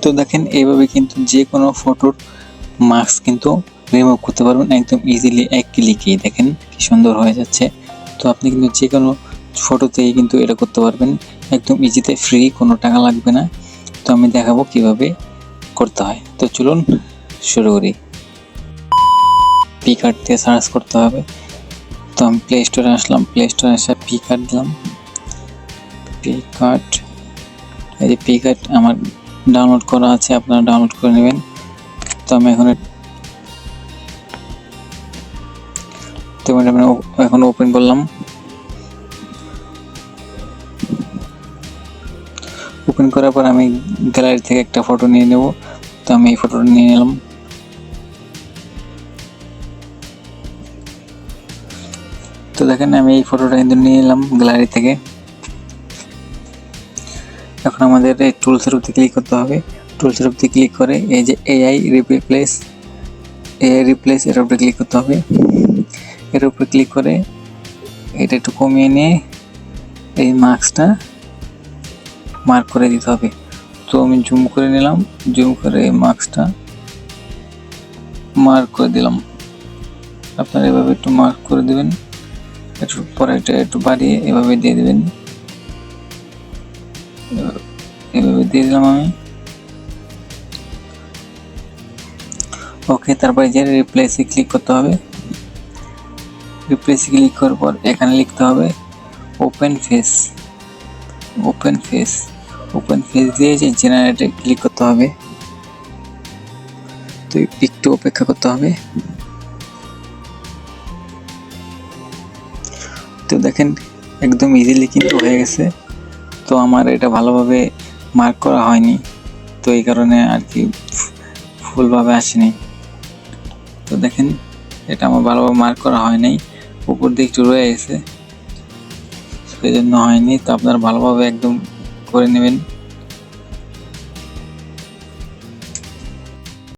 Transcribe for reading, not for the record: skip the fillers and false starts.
তো দেখেন এইভাবে কিন্তু যে কোনো ফটোর মাস্ক কিন্তু রিমুভ করতে পারবেন একদম ইজিলি এক ক্লিকেই। দেখেন কি সুন্দর হয়ে যাচ্ছে। তো আপনি কিন্তু যে কোনো ফটোতেই কিন্তু এটা করতে পারবেন একদম ইজিতে, ফ্রি, কোনো টাকা লাগবে না। তো আমি দেখাবো কিভাবে করতে হয়। তো চলুন শুরু করি। পিকআর্ট দিয়ে সার্চ করতে হবে। তো আমি প্লে স্টোরে আসলাম, প্লে স্টোরে এসে পিকআর্ট দিলাম। পিকআর্ট, এই যে পিকআর্ট আমার ডাউনলোড করা আছে, আপনারা ডাউনলোড করে নেবেন। তো আমি এখন ওপেন করলাম। ওপেন করার পর আমি গ্যালারি থেকে একটা ফটো নিয়ে নেব। তো আমি এই ফটোটা নিয়ে নিলাম। তো দেখেন আমি এই ফটোটা কিন্তু নিয়ে নিলাম গ্যালারি থেকে। এখন আমাদের এই টুলসের উপরে ক্লিক করতে হবে। টুলসের উপরে ক্লিক করে এই যে এআই রিপ্লেস এর উপরে ক্লিক করতে হবে। এর উপরে ক্লিক করে এটা একটু কমিয়ে নিয়ে এই মার্কসটা মার্ক করে দিতে হবে। তো আমি জুম করে নিলাম, জুম করে মার্কসটা মার্ক করে দিলাম। আপনারা এভাবে একটু মার্ক করে দেবেন, একটু পরে এটা একটু বাড়িয়ে এভাবে দিয়ে দেবেন। এভাবে দিয়ে দিলাম আমি। ওকে, তারপরে যে রিপ্লেসে ক্লিক করতে হবে। রিপ্লেসে ক্লিক করার পর এখানে লিখতে হবে ওপেন ফেস। ওপেন ফেস দিয়ে যে জেনারেটে ক্লিক করতে হবে। তো একটু অপেক্ষা করতে হবে। তো দেখেন একদম ইজিলি কিন্তু হয়ে গেছে। তো আমার এটা ভালোভাবে মার্ক করা হয়নি, তো এই কারণে আর কি ফুলভাবে আসেনি। তো দেখেন এটা আমার ভালোভাবে মার্ক করা হয় নাই, উপর দিকে একটু রয়ে গেছে, সেই জন্য হয়নি। তো আপনারা ভালোভাবে একদম করে নেবেন।